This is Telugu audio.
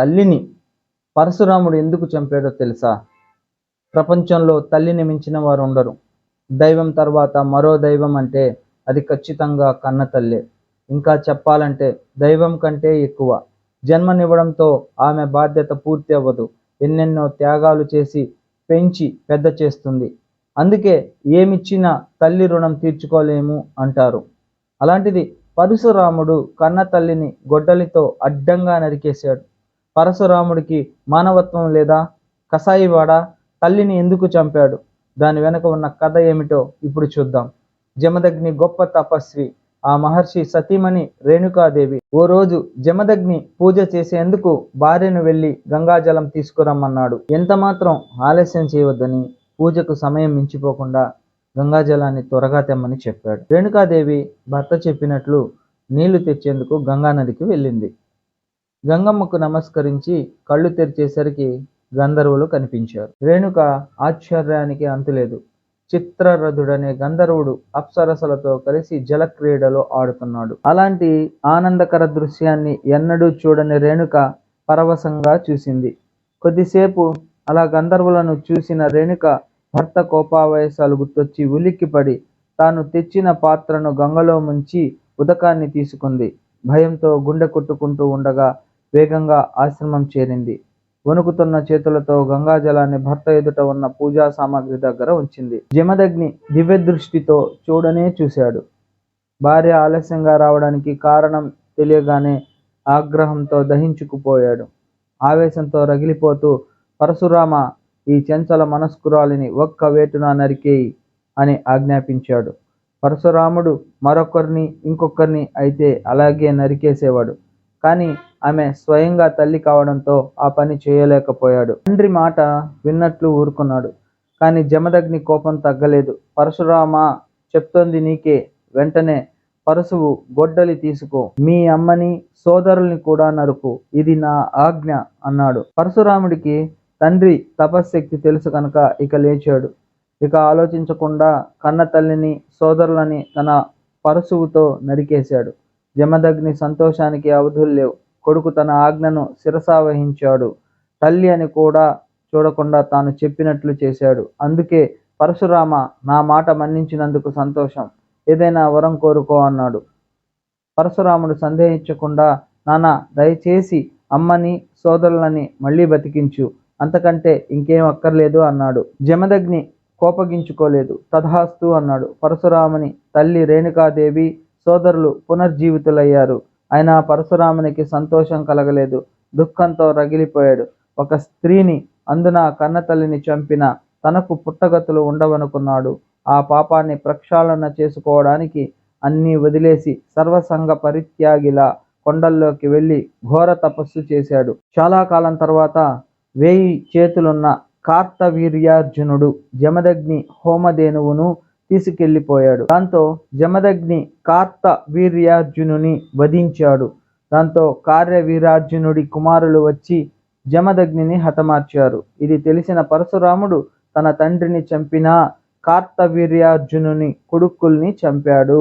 తల్లిని పరశురాముడు ఎందుకు చంపాడో తెలుసా? ప్రపంచంలో తల్లిని మించిన వారు ఉండరు. దైవం తర్వాత మరో దైవం అంటే అది ఖచ్చితంగా కన్న తల్లే. ఇంకా చెప్పాలంటే దైవం కంటే ఎక్కువ. జన్మనివ్వడంతో ఆమె బాధ్యత పూర్తి అవ్వదు. ఎన్నెన్నో త్యాగాలు చేసి పెంచి పెద్ద చేస్తుంది. అందుకే ఏమిచ్చినా తల్లి రుణం తీర్చుకోలేము అంటారు. అలాంటిది పరశురాముడు కన్న తల్లిని గొడ్డలితో అడ్డంగా నరికేశాడు. పరశురాముడికి మానవత్వం లేదా? కసాయివాడా? తల్లిని ఎందుకు చంపాడు? దాని వెనుక ఉన్న కథ ఏమిటో ఇప్పుడు చూద్దాం. జమదగ్ని గొప్ప తపస్వి. ఆ మహర్షి సతీమణి రేణుకాదేవి ఓ రోజు జమదగ్ని పూజ చేసేందుకు భార్యను వెళ్ళి గంగాజలం తీసుకురమ్మన్నాడు. ఎంత మాత్రం ఆలస్యం చేయవద్దని, పూజకు సమయం మించిపోకుండా గంగాజలాన్ని త్వరగా తెమ్మని చెప్పాడు. రేణుకాదేవి భర్త చెప్పినట్లు నీళ్లు తెచ్చేందుకు గంగానదికి వెళ్ళింది. గంగమ్మకు నమస్కరించి కళ్ళు తెరిచేసరికి గంధర్వులు కనిపించారు. రేణుక ఆశ్చర్యానికి అంతులేదు. చిత్రరథుడనే గంధర్వుడు అప్సరసలతో కలిసి జలక్రీడలో ఆడుతున్నాడు. అలాంటి ఆనందకర దృశ్యాన్ని ఎన్నడూ చూడని రేణుక పరవశంగా చూసింది. కొద్దిసేపు అలా గంధర్వులను చూసిన రేణుక భర్త కోపావేశాలు గుర్తొచ్చి ఉలిక్కిపడి తాను తెచ్చిన పాత్రను గంగలో ముంచి ఉదకాన్ని తీసుకుంది. భయంతో గుండె కొట్టుకుంటూ ఉండగా వేగంగా ఆశ్రమం చేరింది. వణుకుతున్న చేతులతో గంగాజలాన్ని భర్త ఎదుట ఉన్న పూజా సామాగ్రి దగ్గర ఉంచింది. జమదగ్ని దివ్య దృష్టితో చూడనే చూశాడు. భార్య ఆలస్యంగా రావడానికి కారణం తెలియగానే ఆగ్రహంతో దహించుకుపోయాడు. ఆవేశంతో రగిలిపోతూ, పరశురామ, ఈ చంచల మనస్కురాలిని ఒక్క వేటున నరికేయి అని ఆజ్ఞాపించాడు. పరశురాముడు మరొకరిని ఇంకొకరిని అయితే అలాగే నరికేసేవాడు. కానీ ఆమె స్వయంగా తల్లి కావడంతో ఆ పని చేయలేకపోయాడు. తండ్రి మాట విన్నట్లు ఊరుకున్నాడు. కానీ జమదగ్ని కోపం తగ్గలేదు. పరశురామ, చెప్తోంది నీకే. వెంటనే పరశువు గొడ్డలి తీసుకో, మీ అమ్మని సోదరుల్ని కూడా నరుకు, ఇది నా ఆజ్ఞ అన్నాడు. పరశురాముడికి తండ్రి తపశ్శక్తి తెలుసు కనుక ఇక లేచాడు. ఇక ఆలోచించకుండా కన్న తల్లిని సోదరులని తన పరశువుతో నరికేశాడు. జమదగ్ని సంతోషానికి అవధులు లేవు. కొడుకు తన ఆజ్ఞను శిరసావహించాడు. తల్లి అని కూడా చూడకుండా తాను చెప్పినట్లు చేశాడు. అందుకే పరశురామ, నా మాట మన్నించినందుకు సంతోషం. ఏదైనా వరం కోరుకో అన్నాడు. పరశురాముడు సందేహించకుండా, నాన్న, దయచేసి అమ్మని సోదరులని మళ్ళీ బతికించు, అంతకంటే ఇంకేం అక్కర్లేదు అన్నాడు. జమదగ్ని కోపగించుకోలేదు. తథాస్తు అన్నాడు. పరశురాముని తల్లి రేణుకాదేవి సోదరులు పునర్జీవితులయ్యారు. అయినా పరశురామునికి సంతోషం కలగలేదు. దుఃఖంతో రగిలిపోయాడు. ఒక స్త్రీని, అందున కన్న తల్లిని చంపిన తనకు పుట్టగతులు ఉండవనుకున్నాడు. ఆ పాపాన్ని ప్రక్షాళన చేసుకోవడానికి అన్నీ వదిలేసి సర్వసంగ పరిత్యాగిలా కొండల్లోకి వెళ్ళి ఘోర తపస్సు చేశాడు. చాలా కాలం తర్వాత 1000 చేతులున్న కార్తవీర్యార్జునుడు జమదగ్ని హోమధేనువును తీసుకెళ్లిపోయాడు. దాంతో జమదగ్ని కార్తవీర్యార్జునుని వధించాడు. దాంతో కార్యవీరార్జునుడి కుమారులు వచ్చి జమదగ్నిని హతమార్చారు. ఇది తెలిసిన పరశురాముడు తన తండ్రిని చంపిన కార్తవీర్యార్జునుని కొడుకుల్ని చంపాడు.